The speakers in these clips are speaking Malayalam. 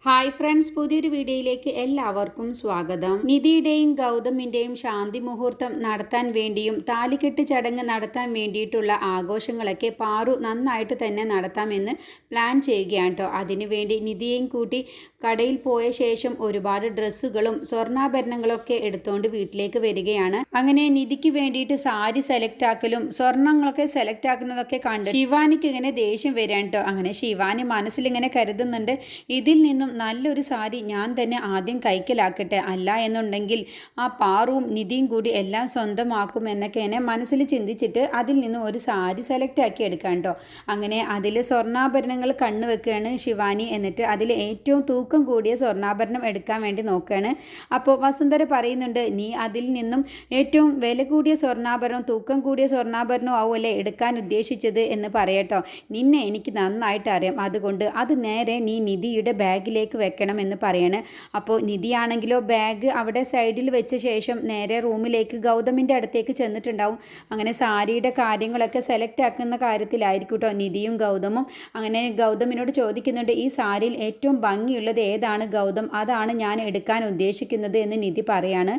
ഹായ് ഫ്രണ്ട്സ്, പുതിയൊരു വീഡിയോയിലേക്ക് എല്ലാവർക്കും സ്വാഗതം. നിധിയുടെയും ഗൗതമിൻ്റെയും ശാന്തി മുഹൂർത്തം നടത്താൻ വേണ്ടിയും താലികെട്ട് ചടങ്ങ് നടത്താൻ വേണ്ടിയിട്ടുള്ള ആഘോഷങ്ങളൊക്കെ പാറു നന്നായിട്ട് തന്നെ നടത്താമെന്ന് പ്ലാൻ ചെയ്യുകയാണ് കേട്ടോ. അതിനുവേണ്ടി നിധിയെയും കൂട്ടി കടയിൽ പോയ ശേഷം ഒരുപാട് ഡ്രസ്സുകളും സ്വർണ്ണാഭരണങ്ങളൊക്കെ എടുത്തുകൊണ്ട് വീട്ടിലേക്ക് വരികയാണ്. അങ്ങനെ നിധിക്ക് വേണ്ടിയിട്ട് സാരി സെലക്ട് ആക്കലും സ്വർണ്ണങ്ങളൊക്കെ സെലക്ട് ആക്കുന്നതൊക്കെ കണ്ട് ശിവാനിക്ക് ഇങ്ങനെ ദേഷ്യം വരികയാണ് കേട്ടോ. അങ്ങനെ ശിവാനി മനസ്സിലിങ്ങനെ കരുതുന്നുണ്ട്, ഇതിൽ നിന്നും നല്ലൊരു സാരി ഞാൻ തന്നെ ആദ്യം കൈക്കലാക്കട്ടെ, അല്ല എന്നുണ്ടെങ്കിൽ ആ പാറുവും നിധിയും കൂടി എല്ലാം സ്വന്തമാക്കും എന്നൊക്കെ എന്നെ മനസ്സിൽ ചിന്തിച്ചിട്ട് അതിൽ നിന്നും ഒരു സാരി സെലക്ട് ആക്കി എടുക്കാം കേട്ടോ. അങ്ങനെ അതിൽ സ്വർണ്ണാഭരണങ്ങൾ കണ്ണു വെക്കുകയാണ് ശിവാനി. എന്നിട്ട് അതിൽ ഏറ്റവും തൂക്കം കൂടിയ സ്വർണ്ണാഭരണം എടുക്കാൻ വേണ്ടി നോക്കുകയാണ്. അപ്പോൾ വസുന്ധര പറയുന്നുണ്ട്, നീ അതിൽ നിന്നും ഏറ്റവും വില കൂടിയ സ്വർണ്ണാഭരണം, തൂക്കം കൂടിയ സ്വർണ്ണാഭരണം ആവുമല്ലേ എടുക്കാൻ ഉദ്ദേശിച്ചത് എന്ന് പറയട്ടോ. നിന്നെ എനിക്ക് നന്നായിട്ട് അറിയാം, അതുകൊണ്ട് അത് നേരെ നീ നിധിയുടെ ബാഗിലേക്ക് വെക്കണം എന്ന് പറയാണ്. അപ്പോൾ നിധിയാണെങ്കിലോ ബാഗ് അവിടെ സൈഡിൽ വെച്ച ശേഷം നേരെ റൂമിലേക്ക് ഗൗതമിൻ്റെ അടുത്തേക്ക് ചെന്നിട്ടുണ്ടാവും. അങ്ങനെ സാരിയുടെ കാര്യങ്ങളൊക്കെ സെലക്ട് ആക്കുന്ന കാര്യത്തിലായിരിക്കും കേട്ടോ നിധിയും ഗൗതമും. അങ്ങനെ ഗൗതമിനോട് ചോദിക്കുന്നുണ്ട്, ഈ സാരിയിൽ ഏറ്റവും ഭംഗിയുള്ളത് ഏതാണ് ഗൗതം, അതാണ് ഞാൻ എടുക്കാൻ ഉദ്ദേശിക്കുന്നത് എന്ന് നിധി പറയാണ്.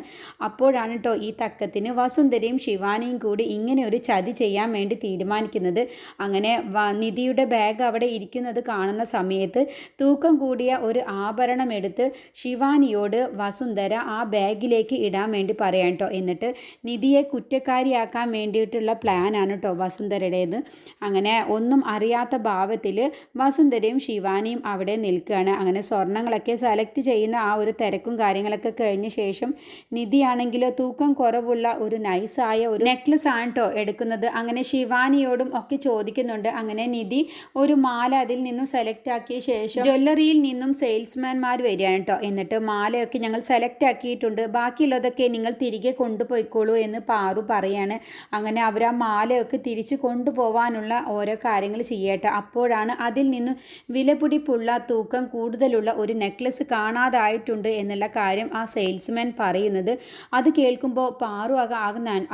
അപ്പോഴാണ് കേട്ടോ ഈ തക്കത്തിന് വസുന്ധരയും ശിവാനിയും കൂടി ഇങ്ങനെ ഒരു ചതി ചെയ്യാൻ വേണ്ടി തീരുമാനിക്കുന്നത്. അങ്ങനെ നിധിയുടെ ബാഗ് അവിടെ ഇരിക്കുന്നത് കാണുന്ന സമയത്ത് തൂക്കം കൂടിയ ഒരു ആഭരണം എടുത്ത് ശിവാനിയോട് വസുന്ധര ആ ബാഗിലേക്ക് ഇടാൻ വേണ്ടി പറയാം കേട്ടോ. എന്നിട്ട് നിധിയെ കുറ്റക്കാരിയാക്കാൻ വേണ്ടിയിട്ടുള്ള പ്ലാനാണ് കേട്ടോ വസുന്ധരയുടേത്. അങ്ങനെ ഒന്നും അറിയാത്ത ഭാവത്തിൽ വസുന്ധരയും ശിവാനിയും അവിടെ നിൽക്കുകയാണ്. അങ്ങനെ സ്വർണ്ണങ്ങളൊക്കെ സെലക്ട് ചെയ്യുന്ന ആ ഒരു തിരക്കും കാര്യങ്ങളൊക്കെ കഴിഞ്ഞ ശേഷം നിധിയാണെങ്കിലോ തൂക്കം കുറവുള്ള ഒരു നൈസായ ഒരു നെക്ലസ് ആണ് കേട്ടോ എടുക്കുന്നത്. അങ്ങനെ ശിവാനിയോടും ഒക്കെ ചോദിക്കുന്നുണ്ട്. അങ്ങനെ നിധി ഒരു മാല അതിൽ നിന്നും സെലക്ട് ആക്കിയ ശേഷം ജ്വല്ലറിയിൽ നിന്നും സെയിൽസ്മാൻമാർ വരികയാണ് കേട്ടോ. എന്നിട്ട് മാലയൊക്കെ ഞങ്ങൾ സെലക്ട് ആക്കിയിട്ടുണ്ട്, ബാക്കിയുള്ളതൊക്കെ നിങ്ങൾ തിരികെ കൊണ്ടുപോയിക്കോളൂ എന്ന് പാറു പറയാണ്. അങ്ങനെ അവർ ആ മാലയൊക്കെ തിരിച്ചു കൊണ്ടുപോകാനുള്ള ഓരോ കാര്യങ്ങൾ ചെയ്യട്ടെ. അപ്പോഴാണ് അതിൽ നിന്നും വിലപിടിപ്പുള്ള തൂക്കം കൂടുതലുള്ള ഒരു നെക്ലസ് കാണാതായിട്ടുണ്ട് എന്നുള്ള കാര്യം ആ സെയിൽസ്മാൻ പറയുന്നത്. അത് കേൾക്കുമ്പോൾ പാറു ആകെ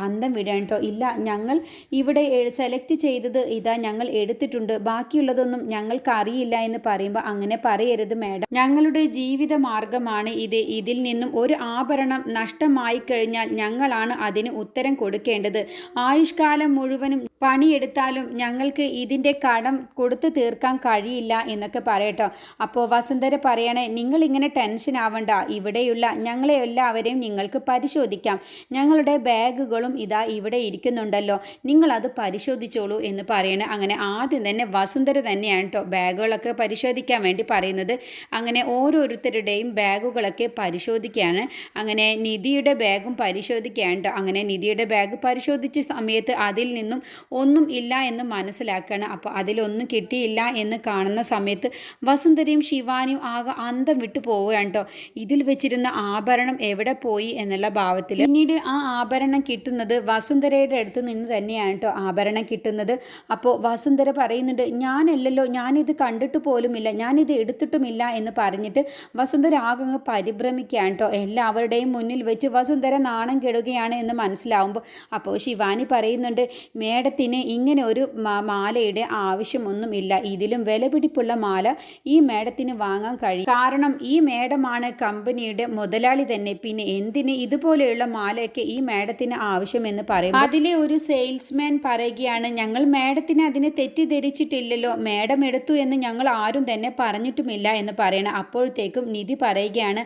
അന്തം വിടാൻ കേട്ടോ. ഇല്ല, ഞങ്ങൾ ഇവിടെ സെലക്ട് ചെയ്തത് ഇതാ ഞങ്ങൾ എടുത്തിട്ടുണ്ട്, ബാക്കിയുള്ളതൊന്നും ഞങ്ങൾക്ക് അറിയില്ല എന്ന് പറയുമ്പോൾ, അങ്ങനെ പറയരുത് മേഡം, ഞങ്ങളുടെ ജീവിത മാർഗമാണ് ഇത്. ഇതിൽ നിന്നും ഒരു ആഭരണം നഷ്ടമായി കഴിഞ്ഞാൽ ഞങ്ങളാണ് അതിന് ഉത്തരം കൊടുക്കേണ്ടത്. ആയുഷ്കാലം മുഴുവനും പണിയെടുത്താലും ഞങ്ങൾക്ക് ഇതിൻ്റെ കടം കൊടുത്തു തീർക്കാൻ കഴിയില്ല എന്നൊക്കെ പറയട്ടോ. അപ്പോൾ വസുന്ധര പറയണേ, നിങ്ങളിങ്ങനെ ടെൻഷൻ ആവണ്ട, ഇവിടെയുള്ള ഞങ്ങളെ എല്ലാവരെയും നിങ്ങൾക്ക് പരിശോധിക്കാം, ഞങ്ങളുടെ ബാഗുകളും ഇതാ ഇവിടെ ഇരിക്കുന്നുണ്ടല്ലോ, നിങ്ങളത് പരിശോധിച്ചോളൂ എന്ന് പറയണേ. അങ്ങനെ ആദ്യം തന്നെ വസുന്ധര തന്നെയാണ് കേട്ടോ ബാഗുകളൊക്കെ പരിശോധിക്കാൻ വേണ്ടി പറയുന്നത്. അങ്ങനെ ഓരോരുത്തരുടെയും ബാഗുകളൊക്കെ പരിശോധിക്കുകയാണ്. അങ്ങനെ നിധിയുടെ ബാഗും പരിശോധിക്കുകയാണ് കേട്ടോ. അങ്ങനെ നിധിയുടെ ബാഗ് പരിശോധിച്ച സമയത്ത് അതിൽ നിന്നും ഒന്നും ഇല്ല എന്ന് മനസ്സിലാക്കുകയാണ്. അപ്പോൾ അതിലൊന്നും കിട്ടിയില്ല എന്ന് കാണുന്ന സമയത്ത് വസുന്ധരയും ശിവാനിയും ആകെ അന്തം വിട്ടു പോവുകയാണ് കേട്ടോ. ഇതിൽ വെച്ചിരുന്ന ആഭരണം എവിടെ പോയി എന്നുള്ള ഭാവത്തിൽ. പിന്നീട് ആ ആഭരണം കിട്ടുന്നത് വസുന്ധരയുടെ അടുത്ത് നിന്ന് തന്നെയാണ് കേട്ടോ ആഭരണം കിട്ടുന്നത്. അപ്പോൾ വസുന്ധര പറയുന്നുണ്ട്, ഞാനല്ലല്ലോ, ഞാനിത് കണ്ടിട്ട് പോലുമില്ല, ഞാനിത് എടുത്തിട്ടുമില്ല എന്ന് പറഞ്ഞിട്ട് വസുന്ധര ആകെ പരിഭ്രമിക്കുകയാണ് കേട്ടോ. എല്ലാവരുടെയും മുന്നിൽ വെച്ച് വസുന്ധര നാണം കെടുകയാണ് എന്ന് മനസ്സിലാവുമ്പോൾ അപ്പോൾ ശിവാനി പറയുന്നുണ്ട്, മേഡത്തിന് ഇങ്ങനെ ഒരു മാലയുടെ ആവശ്യമൊന്നുമില്ല, ഇതിലും വിലപിടിപ്പുള്ള മാല ഈ മേഡത്തിന് വാങ്ങാൻ കഴിയും, കാരണം ഈ മേഡമാണ് കമ്പനിയുടെ മുതലാളി തന്നെ, പിന്നെ എന്തിന് ഇതുപോലെയുള്ള മാലയൊക്കെ ഈ മേഡത്തിന് ആവശ്യമെന്ന് പറയും. അതിലെ ഒരു സെയിൽസ്മാൻ പറയുകയാണ്, ഞങ്ങൾ മേഡത്തിന് അതിനെ തെറ്റിദ്ധരിച്ചിട്ടില്ലല്ലോ, മേഡം എടുത്തു എന്ന് ഞങ്ങൾ ആരും തന്നെ പറഞ്ഞിട്ടുമില്ല എന്ന് പറയണം. അപ്പോഴത്തേക്കും നിധി പറയുകയാണ്,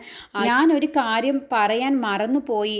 ഞാനൊരു കാര്യം പറയാൻ മറന്നുപോയി,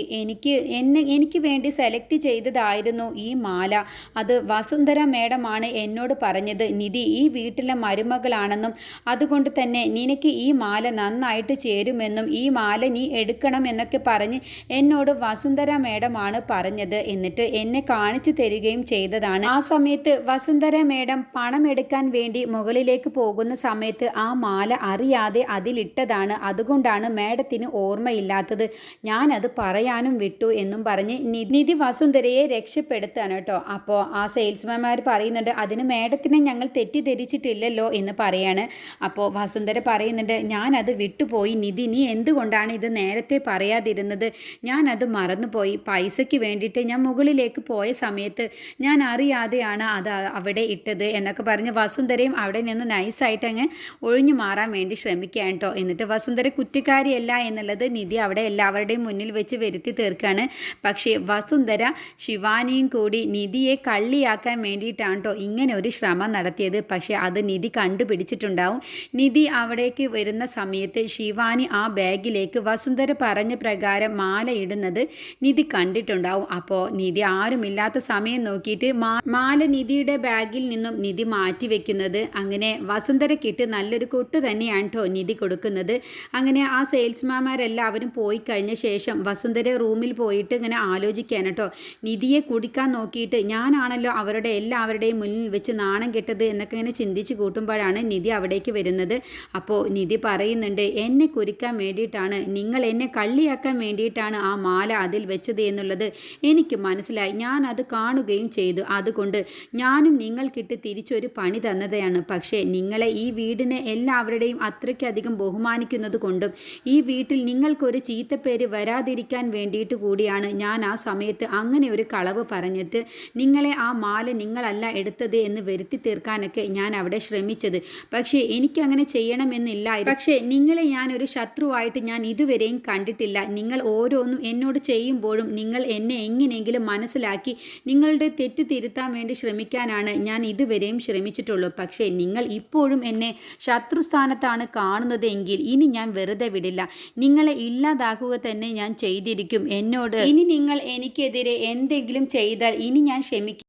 എനിക്ക് വേണ്ടി സെലക്ട് ചെയ്തതായിരുന്നു ഈ മാല, അത് വസുന്ധര മേഡമാണ് എന്നോട് പറഞ്ഞത്. നിധി ഈ വീട്ടിലെ മരുമകളാണെന്നും അതുകൊണ്ട് തന്നെ നിനക്ക് ഈ മാല നന്നായിട്ട് ചേരുമെന്നും ഈ മാല നീ എടുക്കണം എന്നൊക്കെ പറഞ്ഞ് എന്നോട് വസുന്ധര മേഡമാണ് പറഞ്ഞത്, എന്നിട്ട് എന്നെ കാണിച്ചു തരികയും ചെയ്തതാണ്. ആ സമയത്ത് വസുന്ധര മേഡം പണം എടുക്കാൻ വേണ്ടി മുകളിലേക്ക് പോകുന്ന സമയത്ത് ആ മാല അറിയാതെ അതിലിട്ടതാണ്, അതുകൊണ്ടാണ് മേഡത്തിന് ഓർമ്മയില്ലാത്തത്, ഞാനത് പറയാനും വിട്ടു എന്നും പറഞ്ഞ് നിധി വസുന്ധരയെ രക്ഷപ്പെടുത്താണ് കേട്ടോ. അപ്പോൾ ആ സെയിൽസ്മാൻമാർ പറയുന്നുണ്ട് അതിന് മേഡത്തിനെ ഞങ്ങൾ തെറ്റിദ്ധരിച്ചിട്ടില്ലല്ലോ എന്ന് പറയാണ്. അപ്പോൾ വസുന്ധര പറയുന്നുണ്ട് ഞാനത് വിട്ടുപോയി നിധി, നീ എന്തുകൊണ്ടാണ് ഇത് നേരത്തെ പറയാതിരുന്നത്? ഞാനത് മറന്നുപോയി. പൈസയ്ക്ക് വേണ്ടിയിട്ട് ഞാൻ മുകളിലേക്ക് പോയ സമയത്ത് ഞാൻ അറിയാതെയാണ് അത് അവിടെ ഇട്ടത് എന്നൊക്കെ പറഞ്ഞ് വസുന്ധരയും അവിടെ നിന്ന് നൈസായിട്ട് അങ്ങ് ഒഴിഞ്ഞു മാറാൻ വേണ്ടി ശ്രമിക്കുകയാണ് കേട്ടോ. എന്നിട്ട് വസുന്ധര കുറ്റക്കാരിയല്ല എന്നുള്ളത് നിധി അവിടെ എല്ലാവരുടെയും മുന്നിൽ വെച്ച് വരുത്തി തീർക്കുകയാണ്. പക്ഷേ വസുന്ധര ശിവാനിയും കൂടി നിധിയെ കള്ളിയാക്കാൻ വേണ്ടിയിട്ടാണ് കേട്ടോ ഇങ്ങനെ ഒരു ശ്രമം നടത്തിയത്. പക്ഷേ അത് നിധി കണ്ടുപിടിച്ചിട്ടുണ്ടാവും. നിധി അവിടേക്ക് വരുന്ന സമയത്ത് ശിവാനി ആ ബാഗിലേക്ക് വസുന്ധര പറഞ്ഞ പ്രകാരം മാല ഇടുന്നത് നിധി കണ്ടിട്ടുണ്ടാവും. അപ്പോൾ നിധി ആരുമില്ലാത്ത സമയം നോക്കിയിട്ട് മാല നിധിയുടെ ബാഗിൽ നിന്നും നിധി മാറ്റി വെക്കുന്നത്. അങ്ങനെ വസുന്ധരക്കിട്ട് നല്ലൊരു കൊട്ട് തന്നെയാണ് കേട്ടോ നിധി കൊടുക്കുന്നത്. അങ്ങനെ ആ സെയിൽസ്മാൻമാരെല്ലാവരും പോയി കഴിഞ്ഞ ശേഷം വസുന്ധര റൂമിൽ പോയിട്ട് ഇങ്ങനെ ആലോചിക്കാൻ കേട്ടോ. നിധിയെ കുടിക്കാൻ നോക്കിയിട്ട് ഞാനാണല്ലോ അവരുടെ എല്ലാവരുടെയും മുന്നിൽ വെച്ച് നാണം കെട്ടത് എന്നൊക്കെ ഇങ്ങനെ ചിന്തിച്ച് കൂട്ടുമ്പോഴാണ് നിധി അവിടേക്ക് വരുന്നത്. അപ്പോൾ നിധി പറയുന്നുണ്ട് എന്നെ കുരിക്കാൻ വേണ്ടിയിട്ടാണ്, നിങ്ങൾ എന്നെ കള്ളിയാക്കാൻ വേണ്ടിയിട്ടാണ് ആ മാല അതിൽ വെച്ചത് എന്നുള്ളത് എനിക്ക് മനസ്സിലായി. ഞാൻ അത് കാണുകയും ചെയ്തു. അതുകൊണ്ട് ഞാനും നിങ്ങൾക്കിട്ട് തിരിച്ചൊരു പണി തന്നതാണ്. പക്ഷേ നിങ്ങളെ ഈ വീടിനെ എല്ലാവരുടെയും അത്രയ്ക്കധികം ബഹുമാനിക്കുന്നത് കൊണ്ടും ഈ വീട്ടിൽ നിങ്ങൾക്കൊരു ചീത്തപ്പേര് വരാതിരിക്കാൻ വേണ്ടിയിട്ട് കൂടിയാണ് ഞാൻ ആ സമയത്ത് അങ്ങനെ ഒരു കളവ് പറഞ്ഞിട്ട് നിങ്ങളെ ആ മാല നിങ്ങളല്ല എടുത്തത് എന്ന് വരുത്തി തീർക്കാനൊക്കെ ഞാൻ അവിടെ ശ്രമിച്ചത്. പക്ഷേ എനിക്കങ്ങനെ ചെയ്യണമെന്നില്ലായിരുന്നു. പക്ഷേ നിങ്ങളെ ഞാൻ ഒരു ശത്രുവായിട്ട് ഞാൻ ഇതുവരെയും കണ്ടിട്ടില്ല. നിങ്ങൾ ഓരോന്നും എന്നോട് ചെയ്യുമ്പോഴും നിങ്ങൾ എന്നെ എങ്ങനെയെങ്കിലും മനസ്സിലാക്കി നിങ്ങളുടെ തെറ്റ് തിരുത്താൻ വേണ്ടി ശ്രമിക്കാനാണ് ഞാൻ ഇതുവരെയും ശ്രമിച്ചിട്ടുള്ളൂ. പക്ഷേ നിങ്ങൾ ഇപ്പോഴും എന്നെ ശത്രുസ്ഥാനത്താണ് കാണുന്നത് എങ്കിൽ ഇനി ഞാൻ വെറുതെ വിടില്ല. നിങ്ങളെ ഇല്ലാതാക്കുക തന്നെ ഞാൻ ചെയ്തിരിക്കും. എന്നോട് ഇനി നിങ്ങൾ എനിക്കെതിരെ എന്തെങ്കിലും ചെയ്താൽ ഇനി ഞാൻ ക്ഷമിക്കും.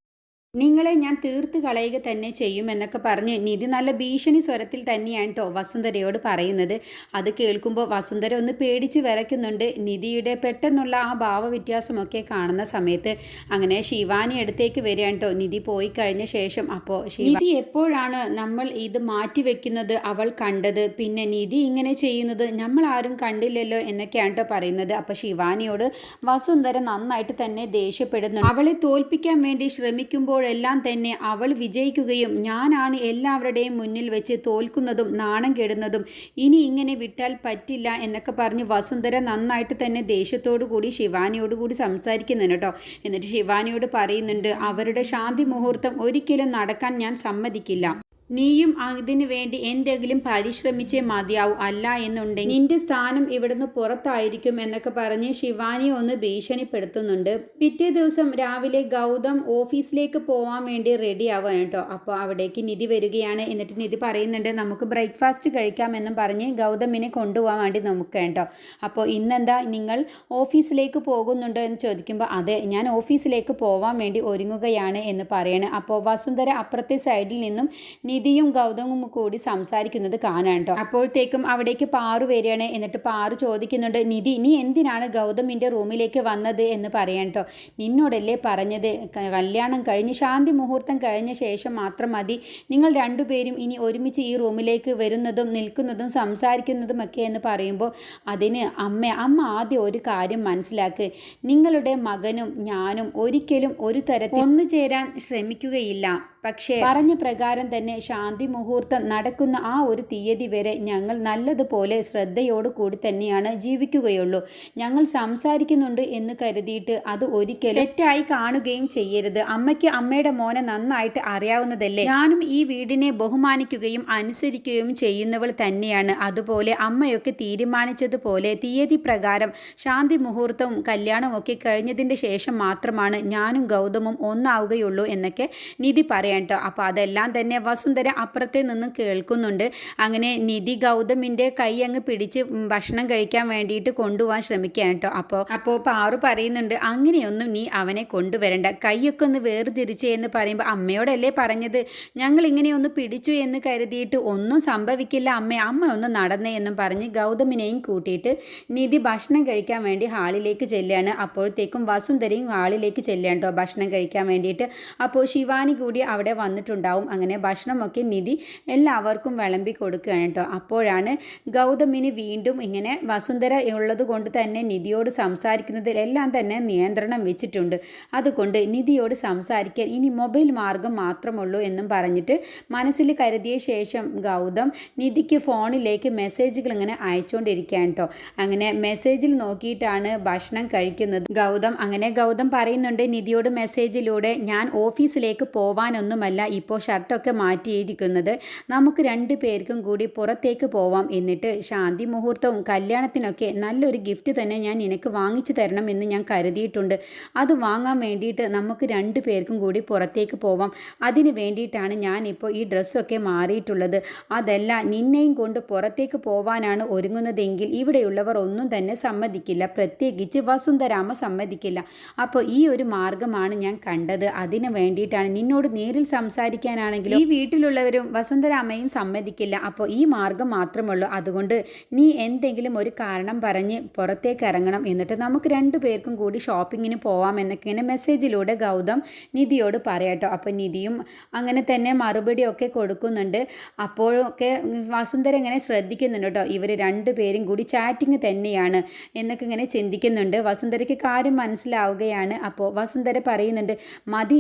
നിങ്ങളെ ഞാൻ തീർത്ത് കളയുക തന്നെ ചെയ്യും എന്നൊക്കെ പറഞ്ഞ് നിധി നല്ല ഭീഷണി സ്വരത്തിൽ തന്നെയാണ് കേട്ടോ വസുന്ധരയോട് പറയുന്നത്. അത് കേൾക്കുമ്പോൾ വസുന്ധര ഒന്ന് പേടിച്ച് വിറയ്ക്കുന്നുണ്ട്. നിധിയുടെ പെട്ടെന്നുള്ള ആ ഭാവവ്യത്യാസമൊക്കെ കാണുന്ന സമയത്ത് അങ്ങനെ ശിവാനി അടുത്തേക്ക് വരികയാണ് കേട്ടോ നിധി പോയി കഴിഞ്ഞ ശേഷം. അപ്പോൾ നിധി എപ്പോഴാണ് നമ്മൾ ഇത് മാറ്റിവെക്കുന്നത് അവൾ കണ്ടത്? പിന്നെ നിധി ഇങ്ങനെ ചെയ്യുന്നത് നമ്മൾ ആരും കണ്ടില്ലല്ലോ എന്നൊക്കെയാണ് കേട്ടോ പറയുന്നത്. അപ്പോൾ ശിവാനിയോട് വസുന്ധര നന്നായിട്ട് തന്നെ ദേഷ്യപ്പെടുന്നു. അവളെ തോൽപ്പിക്കാൻ വേണ്ടി ശ്രമിക്കുമ്പോൾ എല്ലാം തന്നെ അവൾ വിജയിക്കുകയും ഞാനാണ് എല്ലാവരുടെയും മുന്നിൽ വെച്ച് തോൽക്കുന്നതും നാണം കെടുന്നതും. ഇനി ഇങ്ങനെ വിട്ടാൽ പറ്റില്ല എന്നൊക്കെ പറഞ്ഞ് വസുന്ധര നന്നായിട്ട് തന്നെ ദേഷ്യത്തോടു കൂടി ശിവാനിയോട് കൂടി സംസാരിക്കുന്നുണ്ട് കേട്ടോ. എന്നിട്ട് ശിവാനിയോട് പറയുന്നുണ്ട് അവരുടെ ശാന്തി മുഹൂർത്തം ഒരിക്കലും നടക്കാൻ ഞാൻ സമ്മതിക്കില്ല. നീയും അതിന് വേണ്ടി എന്തെങ്കിലും പരിശ്രമിച്ചേ മതിയാവും. അല്ല എന്നുണ്ടെങ്കിൽ നിന്റെ സ്ഥാനം ഇവിടുന്ന് പുറത്തായിരിക്കും എന്നൊക്കെ പറഞ്ഞ് ശിവാനി ഒന്ന് ഭീഷണിപ്പെടുത്തുന്നുണ്ട്. പിറ്റേ ദിവസം രാവിലെ ഗൗതം ഓഫീസിലേക്ക് പോകാൻ വേണ്ടി റെഡി ആവാൻ കേട്ടോ. അപ്പോൾ അവിടേക്ക് നിധി വരികയാണ്. എന്നിട്ട് നിധി പറയുന്നുണ്ട് നമുക്ക് ബ്രേക്ക്ഫാസ്റ്റ് കഴിക്കാമെന്നും പറഞ്ഞ് ഗൗതമിനെ കൊണ്ടുപോകാൻ വേണ്ടി നമുക്ക് കേട്ടോ. അപ്പോൾ ഇന്നെന്താ നിങ്ങൾ ഓഫീസിലേക്ക് പോകുന്നുണ്ടോ എന്ന് ചോദിക്കുമ്പോൾ അതെ ഞാൻ ഓഫീസിലേക്ക് പോകാൻ വേണ്ടി ഒരുങ്ങുകയാണ് എന്ന് പറയണം. അപ്പോൾ വസുന്ധര അപ്പുറത്തെ സൈഡിൽ നിന്നും നിധിയും ഗൗതമും കൂടി സംസാരിക്കുന്നത് കാണാൻ കേട്ടോ. അപ്പോഴത്തേക്കും അവിടേക്ക് പാറു വരികയാണ്. എന്നിട്ട് പാറു ചോദിക്കുന്നുണ്ട് നിധി നീ എന്തിനാണ് ഗൗതമിൻ്റെ റൂമിലേക്ക് വന്നത് എന്ന് പറയാൻ കേട്ടോ. നിന്നോടല്ലേ പറഞ്ഞത് കല്യാണം കഴിഞ്ഞ് ശാന്തി മുഹൂർത്തം കഴിഞ്ഞ ശേഷം മാത്രം മതി നിങ്ങൾ രണ്ടുപേരും ഇനി ഒരുമിച്ച് ഈ റൂമിലേക്ക് വരുന്നതും നിൽക്കുന്നതും സംസാരിക്കുന്നതും ഒക്കെ എന്ന് പറയുമ്പോൾ അതിന് അമ്മ ആദ്യം ഒരു കാര്യം മനസ്സിലാക്ക്. നിങ്ങളുടെ മകനും ഞാനും ഒരിക്കലും ഒരു തരത്തിൽ ഒന്നു ചേരാൻ ശ്രമിക്കുകയില്ല. പക്ഷേ പറഞ്ഞ പ്രകാരം തന്നെ ശാന്തി മുഹൂർത്തം നടക്കുന്ന ആ ഒരു തീയതി വരെ ഞങ്ങൾ നല്ലതുപോലെ ശ്രദ്ധയോടു കൂടി തന്നെയാണ് ജീവിക്കുകയുള്ളൂ. ഞങ്ങൾ സംസാരിക്കുന്നുണ്ട് എന്ന് കരുതിയിട്ട് അത് ഒരിക്കലും തെറ്റായി കാണുകയും ചെയ്യരുത്. അമ്മയ്ക്ക് അമ്മയുടെ മോനെ നന്നായിട്ട് അറിയാവുന്നതല്ലേ. ഞാനും ഈ വീടിനെ ബഹുമാനിക്കുകയും അനുസരിക്കുകയും ചെയ്യുന്നവൾ തന്നെയാണ്. അതുപോലെ അമ്മയൊക്കെ തീരുമാനിച്ചതുപോലെ തീയതി പ്രകാരം ശാന്തി മുഹൂർത്തവും കല്യാണവും ഒക്കെ കഴിഞ്ഞതിൻ്റെ ശേഷം മാത്രമാണ് ഞാനും ഗൗതമും ഒന്നാവുകയുള്ളൂ എന്നൊക്കെ നിധി പറയാം കേട്ടോ. അപ്പോൾ അതെല്ലാം തന്നെ വസുന്ധര അപ്പുറത്തെ നിന്നും കേൾക്കുന്നുണ്ട്. അങ്ങനെ നിധി ഗൗതമിൻ്റെ കൈ അങ്ങ് പിടിച്ച് ഭക്ഷണം കഴിക്കാൻ വേണ്ടിയിട്ട് കൊണ്ടുപോകാൻ ശ്രമിക്കുകയാണ് കേട്ടോ. അപ്പോൾ പാറു പറയുന്നുണ്ട് അങ്ങനെയൊന്നും നീ അവനെ കൊണ്ടുവരണ്ട, കൈയൊക്കെ ഒന്ന് വേർതിരിച്ചേ എന്ന് പറയുമ്പോൾ അമ്മയോടല്ലേ പറഞ്ഞത് ഞങ്ങൾ ഇങ്ങനെയൊന്ന് പിടിച്ചു എന്ന് കരുതിയിട്ട് ഒന്നും സംഭവിക്കില്ല അമ്മ ഒന്ന് നടന്നേ എന്നും പറഞ്ഞ് ഗൗതമിനെയും കൂട്ടിയിട്ട് നിധി ഭക്ഷണം കഴിക്കാൻ വേണ്ടി ഹാളിലേക്ക് ചെല്ലുകയാണ്. അപ്പോഴത്തേക്കും വസുന്ധരയും ഹാളിലേക്ക് ചെല്ലുകയാണ് കേട്ടോ ഭക്ഷണം കഴിക്കാൻ വേണ്ടിയിട്ട്. അപ്പോൾ ശിവാനി കൂടി അവിടെ അവിടെ വന്നിട്ടുണ്ടാവും. അങ്ങനെ ഭക്ഷണമൊക്കെ നിധി എല്ലാവർക്കും വിളമ്പി കൊടുക്കുകയാണ് കേട്ടോ. അപ്പോഴാണ് ഗൗതമിന് വീണ്ടും ഇങ്ങനെ വസുന്ധര ഉള്ളത് കൊണ്ട് തന്നെ നിധിയോട് സംസാരിക്കുന്നതിൽ എല്ലാം തന്നെ നിയന്ത്രണം വെച്ചിട്ടുണ്ട്. അതുകൊണ്ട് നിധിയോട് സംസാരിക്കാൻ ഇനി മൊബൈൽ മാർഗം മാത്രമുള്ളൂ എന്നും പറഞ്ഞിട്ട് മനസ്സിൽ കരുതിയ ശേഷം ഗൗതം നിധിക്ക് ഫോണിലേക്ക് മെസ്സേജുകൾ ഇങ്ങനെ അയച്ചുകൊണ്ടിരിക്കുകയാണ് കേട്ടോ. അങ്ങനെ മെസ്സേജിൽ നോക്കിയിട്ടാണ് ഭക്ഷണം കഴിക്കുന്നത് ഗൗതം പറയുന്നുണ്ട് നിധിയോട് മെസ്സേജിലൂടെ, ഞാൻ ഓഫീസിലേക്ക് പോവാനൊന്നുമല്ല ഇപ്പോൾ ഷർട്ടൊക്കെ മാറ്റിയിരിക്കുന്നത്, നമുക്ക് 2 പേർക്കും കൂടി പുറത്തേക്ക് പോവാം, എന്നിട്ട് ശാന്തി മുഹൂർത്തവും കല്യാണത്തിനൊക്കെ നല്ലൊരു ഗിഫ്റ്റ് തന്നെ ഞാൻ നിനക്ക് വാങ്ങിച്ചു തരണം എന്ന് ഞാൻ കരുതിയിട്ടുണ്ട്. അത് വാങ്ങാൻ വേണ്ടിയിട്ട് നമുക്ക് 2 പേർക്കും കൂടി പുറത്തേക്ക് പോവാം. അതിന് വേണ്ടിയിട്ടാണ് ഞാനിപ്പോൾ ഈ ഡ്രസ്സൊക്കെ മാറിയിട്ടുള്ളത്. അതല്ല, നിന്നെയും കൊണ്ട് പുറത്തേക്ക് പോവാനാണ് ഒരുങ്ങുന്നതെങ്കിൽ ഇവിടെയുള്ളവർ ഒന്നും തന്നെ സമ്മതിക്കില്ല, പ്രത്യേകിച്ച് വസുന്ധരാമ സമ്മതിക്കില്ല. അപ്പോൾ ഈ ഒരു മാർഗമാണ് ഞാൻ കണ്ടത്. അതിന് വേണ്ടിയിട്ടാണ്, നിന്നോട് നേരിൽ സംസാരിക്കാനാണെങ്കിലും ഈ വീട്ടിലുള്ളവരും വസുന്ധരാമയും സമ്മതിക്കില്ല. അപ്പോൾ ഈ മാർഗം മാത്രമുള്ളൂ. അതുകൊണ്ട് നീ എന്തെങ്കിലും ഒരു കാരണം പറഞ്ഞ് പുറത്തേക്ക് ഇറങ്ങണം, എന്നിട്ട് നമുക്ക് 2 പേർക്കും കൂടി ഷോപ്പിങ്ങിന് പോവാം എന്നൊക്കെ ഇങ്ങനെ മെസ്സേജിലൂടെ ഗൗതം നിധിയോട് പറയാട്ടോ. അപ്പോൾ നിധിയും അങ്ങനെ തന്നെ മറുപടിയൊക്കെ കൊടുക്കുന്നുണ്ട്. അപ്പോഴൊക്കെ വസുന്ധര ഇങ്ങനെ ശ്രദ്ധിക്കുന്നുണ്ട് കേട്ടോ. ഇവർ 2 പേരും കൂടി ചാറ്റിങ് തന്നെയാണ് എന്നൊക്കെ ഇങ്ങനെ ചിന്തിക്കുന്നുണ്ട്. വസുന്ധരയ്ക്ക് കാര്യം മനസ്സിലാവുകയാണ്. അപ്പോൾ വസുന്ധര പറയുന്നുണ്ട്, മതി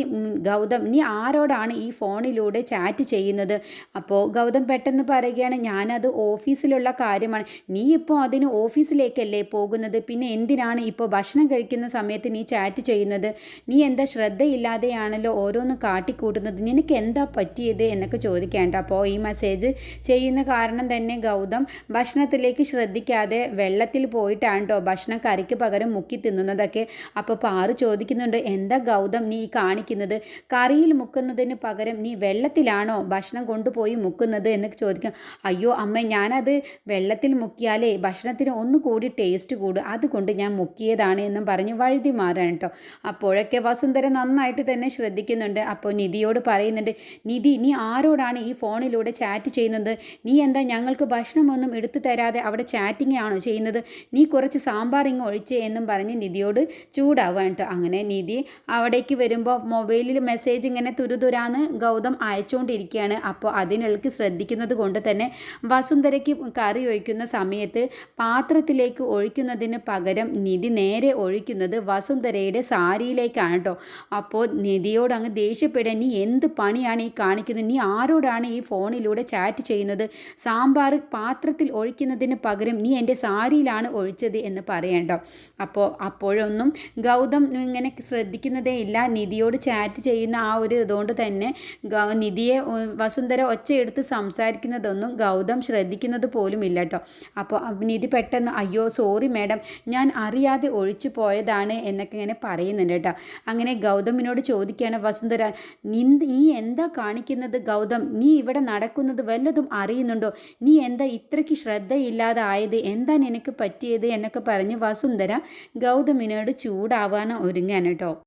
ഗൗതം, നീ ആരോടാണ് ഈ ഫോണിലൂടെ ചാറ്റ് ചെയ്യുന്നത്? അപ്പോൾ ഗൗതം പെട്ടെന്ന് പറയുകയാണ്, ഞാനത് ഓഫീസിലുള്ള കാര്യമാണ്. നീ ഇപ്പോൾ അതിന് ഓഫീസിലേക്കല്ലേ പോകുന്നത്, പിന്നെ എന്തിനാണ് ഇപ്പോൾ ഭക്ഷണം കഴിക്കുന്ന സമയത്ത് നീ ചാറ്റ് ചെയ്യുന്നത്? നീ എന്താ ശ്രദ്ധയില്ലാതെയാണല്ലോ ഓരോന്ന് കാട്ടിക്കൂട്ടുന്നത്, നിനക്ക് എന്താ പറ്റിയത് എന്നൊക്കെ ചോദിക്കേണ്ട. അപ്പോൾ ഈ മെസ്സേജ് ചെയ്യുന്ന കാരണം തന്നെ ഗൗതം ഭക്ഷണത്തിലേക്ക് ശ്രദ്ധിക്കാതെ വെള്ളത്തിൽ പോയിട്ടാണ് കേട്ടോ ഭക്ഷണം കറിക്ക് പകരം മുക്കി തിന്നുന്നതൊക്കെ. അപ്പോൾ പാറു ചോദിക്കുന്നുണ്ട്, എന്താ ഗൗതം നീ കാണിക്കുന്നത്? കറിയിൽ മുക്കുന്നതിന് പകരം നീ വെള്ളത്തിലാണോ ഭക്ഷണം കൊണ്ടുപോയി മുക്കുന്നത് എന്നൊക്കെ ചോദിക്കും. അയ്യോ അമ്മ, ഞാനത് വെള്ളത്തിൽ മുക്കിയാലേ ഭക്ഷണത്തിന് ഒന്നുകൂടി ടേസ്റ്റ് കൂടും, അതുകൊണ്ട് ഞാൻ മുക്കിയതാണ് എന്നും പറഞ്ഞ് വഴുതി മാറാണ് കേട്ടോ. അപ്പോഴൊക്കെ വസുന്ധര നന്നായിട്ട് തന്നെ ശ്രദ്ധിക്കുന്നുണ്ട്. അപ്പോൾ നിധിയോട് പറയുന്നുണ്ട്, നിധി, നീ ആരോടാണ് ഈ ഫോണിലൂടെ ചാറ്റ് ചെയ്യുന്നത്? നീ എന്താ ഞങ്ങൾക്ക് ഭക്ഷണമൊന്നും എടുത്തു തരാതെ അവിടെ ചാറ്റിംഗ് ആണോ ചെയ്യുന്നത്? നീ കുറച്ച് സാമ്പാർ ഇങ്ങ് ഒഴിച്ച് എന്നും പറഞ്ഞ് നിധിയോട് ചൂടാവുകയാണ് കേട്ടോ. അങ്ങനെ നിധി അവിടേക്ക് വരുമ്പോൾ മൊബൈലിൽ മെസ്സേജ് ഇങ്ങനെ തുരുതുരാന്ന് ഗൗതം അയച്ചുകൊണ്ടിരിക്കുകയാണ്. അപ്പോൾ അതിനിടയ്ക്ക് ശ്രദ്ധിക്കുന്നത് കൊണ്ട് തന്നെ വസുന്ധരയ്ക്ക് കറി ഒഴിക്കുന്ന സമയത്ത് പാത്രത്തിലേക്ക് ഒഴിക്കുന്നതിന് പകരം നിധി നേരെ ഒഴിക്കുന്നത് വസുന്ധരയുടെ സാരിയിലേക്കാണ് കേട്ടോ. അപ്പോൾ നിധിയോട് അങ്ങ് ദേഷ്യപ്പെടാൻ, നീ എന്ത് പണിയാണ് ഈ കാണിക്കുന്നത്? നീ ആരോടാണ് ഈ ഫോണിലൂടെ ചാറ്റ് ചെയ്യുന്നത്? സാമ്പാർ പാത്രത്തിൽ ഒഴിക്കുന്നതിന് പകരം നീ എൻ്റെ സാരിയിലാണ് ഒഴിച്ചത് എന്ന് പറയണ്ടോ. അപ്പോഴൊന്നും ഗൗതം ഇങ്ങനെ ശ്രദ്ധിക്കുന്നതേ ഇല്ല. നിധിയോട് ചാറ്റ് ചെയ്യുന്ന ആ ഒരു ഇതുകൊണ്ട് തന്നെ നിധിയെ വസുന്ധര ഒച്ചയെടുത്ത് സംസാരിക്കുന്നതൊന്നും ഗൗതം ശ്രദ്ധിക്കുന്നത് പോലും ഇല്ല കേട്ടോ. അപ്പോൾ നിധി പെട്ടെന്ന്, അയ്യോ സോറി മാഡം, ഞാൻ അറിയാതെ ഒഴിച്ചു പോയതാണ് എന്നൊക്കെ ഇങ്ങനെ പറയുന്നുണ്ട് കേട്ടോ. അങ്ങനെ ഗൗതമിനോട് ചോദിക്കുകയാണ് വസുന്ധര, നീ എന്താ കാണിക്കുന്നത് ഗൗതം? നീ ഇവിടെ നടക്കുന്നത് വല്ലതും അറിയുന്നുണ്ടോ? നീ എന്താ ഇത്രയ്ക്ക് ശ്രദ്ധയില്ലാതായത്? എന്താ നിനക്ക് പറ്റിയത് എന്നൊക്കെ പറഞ്ഞ് വസുന്ധര ഗൗതമിനോട് ചൂടാവാൻ ഒരുങ്ങാൻ കേട്ടോ.